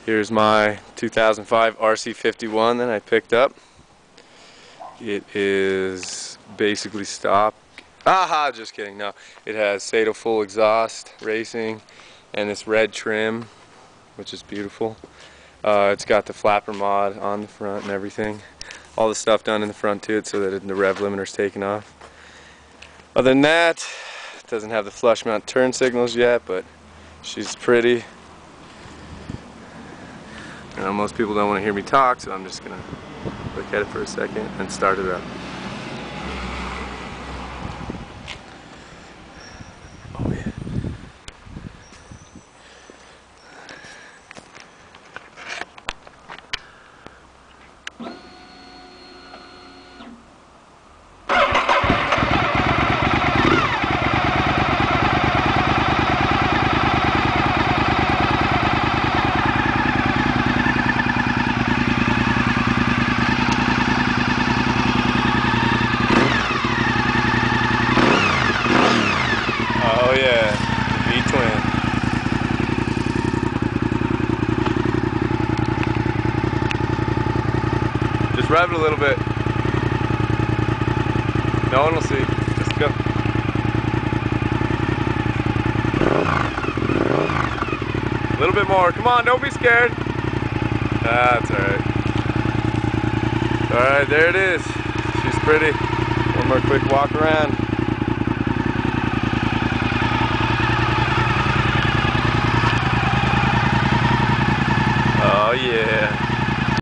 Here's my 2005 RC51 that I picked up. It is basically stock. Aha, just kidding. No, it has Sato full exhaust racing and this red trim, which is beautiful. It's got the flapper mod on the front and everything. All the stuff done in the front to it so that the rev limiter's taken off. Other than that, it doesn't have the flush mount turn signals yet, but she's pretty. I know most people don't want to hear me talk, so I'm just going to look at it for a second and start it up. Oh yeah. Oh yeah, the V-twin. Just rev it a little bit. No one will see. Just go. A little bit more. Come on, don't be scared. That's alright. Alright, there it is. She's pretty. One more quick walk around.